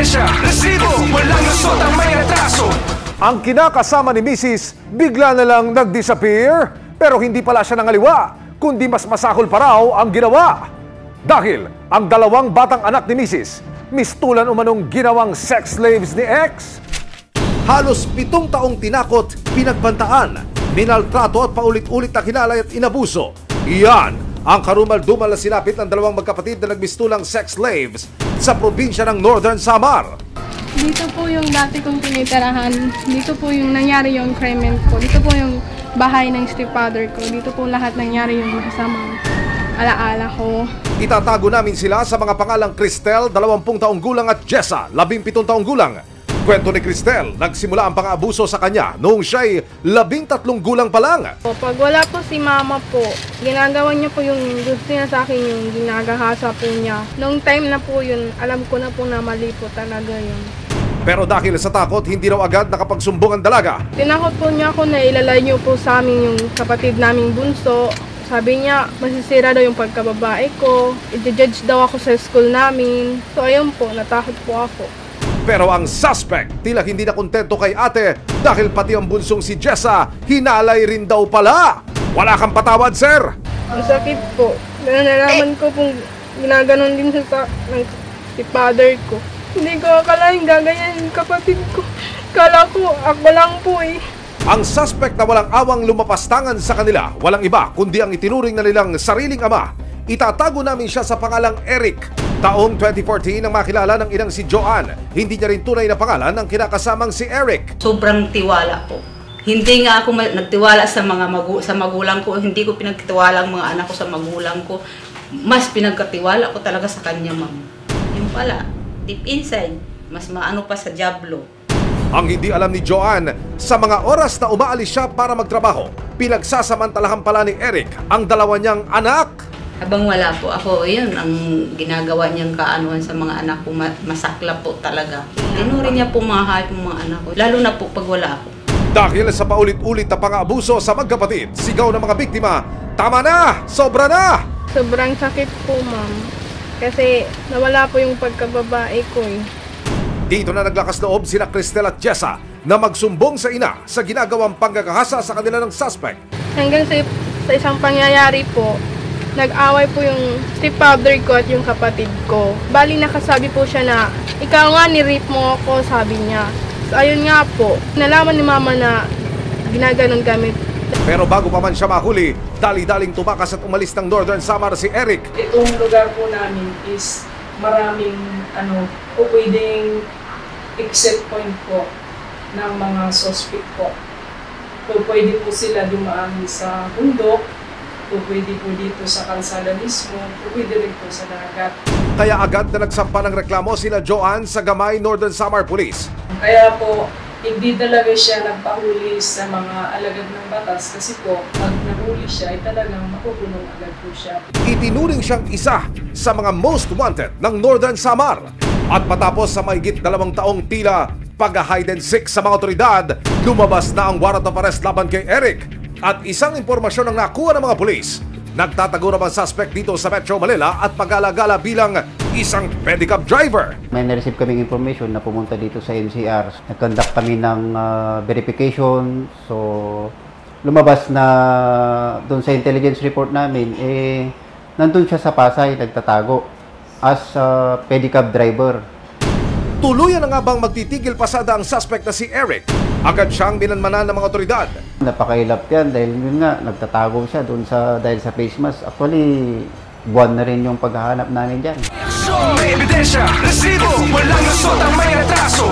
ebidensya, resibo, walang lusot ang may atraso. Ang kinakasama ni Mrs. bigla na lang nag-disappear, pero hindi pala siya nangaliwa, kundi mas masakol pa raw ang ginawa. Dahil ang dalawang batang anak ni Mrs. mistulan umanong ginawang sex slaves ni ex. Halos 7 taong tinakot, pinagbantaan, minaltrato at paulit-ulit na kinalay at inabuso. Iyan ang karumal-dumal na sinapit ng dalawang magkapatid na nagmistulang sex slaves sa probinsya ng Northern Samar. Dito po yung dati kong tinitirahan. Dito po yung nangyari yung crime ko. Dito po yung bahay ng stepfather ko. Dito po lahat nangyari yung masamang alaala ko. Itatago namin sila sa mga pangalang Cristel, 20 taong gulang at Jessa, 17 taong gulang. Kwento ni Cristel, nagsimula ang pang-aabuso sa kanya noong siya'y 13 gulang pa lang. Pag wala po si mama po, ginagawa niya po yung gusto niya sa akin, yung ginagahasa po niya. Noong time na po yun, alam ko na po na mali po talaga yun. Pero dahil sa takot, hindi raw agad nakapagsumbong ang dalaga. Tinakot po niya ako na ilalay niyo po sa amin yung kapatid naming bunso. Sabi niya, masisira daw yung pagkababae ko. I-judge daw ako sa school namin. So ayun po, natakot po ako. Pero ang suspect, tila hindi na kontento kay ate dahil pati ang bunsong si Jessa, hinalay rin daw pala. Wala kang patawad, sir? Ang sakit po. Nalaman ko pong ginaganon din sa father ko. Hindi ko akalain gaganyan yung kapatid ko. Kala ko, ako lang po eh. Ang suspect na walang awang lumapastangan sa kanila, walang iba kundi ang itinuring na nilang sariling ama. Itatago namin siya sa pangalang Eric. Taong 2014 nang makilala ng inang si Joanne. Hindi niya rin tunay na pangalan ng kinakasamang si Eric. Sobrang tiwala po. Hindi nga ako nagtiwala sa sa magulang ko. Hindi ko pinagtiwala ang mga anak ko sa magulang ko. Mas pinagkatiwala ko talaga sa kanya, ma'am. Yung pala, deep inside, mas maano pa sa diablo. Ang hindi alam ni Joanne, sa mga oras na umaalis siya para magtrabaho, pinagsasamantalahan pala ni Eric ang dalawa niyang anak. Habang wala po ako, yun ang ginagawa niyang kaanuhan sa mga anak ko, masakla po talaga. Tinurin niya po mga hayop ng mga anak ko, lalo na po pag wala ako. Dahil sa paulit-ulit na pang-aabuso sa magkapatid, sigaw ng mga biktima, tama na! Sobra na! Sobrang sakit po, ma'am. Kasi nawala po yung pagkababae ko eh. Dito na naglakas loob sina Cristel at Jessa na magsumbong sa ina sa ginagawang panggagahasa sa kanila ng suspect. Hanggang sa isang pangyayari po, nag-away po yung stepfather ko at yung kapatid ko. Bali nakasabi po siya na, ikaw nga ni-rape mo ako, sabi niya. So ayun nga po, nalaman ni mama na ginaganon kami. Pero bago pa man siya mahuli, dali-daling tumakas at umalis ng Northern Samar si Eric. Itong lugar po namin is maraming po pwedeng exit point po ng mga suspect po. So pwede po sila dumaan sa bundok, po pwede po dito sa kalsada mismo, po pwede rin po sa dagat. Kaya agad na nagsampa ng reklamo sila Joanne sa Gamay Northern Samar Police. Kaya po, hindi talaga siya nagpahuli sa mga alagad ng batas kasi po, pag nahuli siya ay talagang makukulong agad po siya. Itinuring siyang isa sa mga most wanted ng Northern Samar. At matapos sa mahigit 2 taong tila pag-hide and seek sa mga otoridad, lumabas na ang warrant of arrest laban kay Eric. At isang impormasyon ang nakuha ng mga pulis. Nagtatago naman suspect dito sa Metro Manila at pag-alagala bilang isang pedicab driver. May na-receive kaming information na pumunta dito sa NCR. Nag-conduct kami ng verification. So, lumabas na doon sa intelligence report namin, nandun siya sa Pasay, nagtatago as pedicab driver. Tuluyan na nga bang magtitigil pasada ang suspect na si Eric? Agad siyang binanmanan ng mga otoridad. Napakailap yan dahil yun nga, nagtatago siya doon dahil sa face mask. Actually, buwan na rin yung paghahanap namin dyan. May ebidensya, resibo, walang lusot ang may atraso.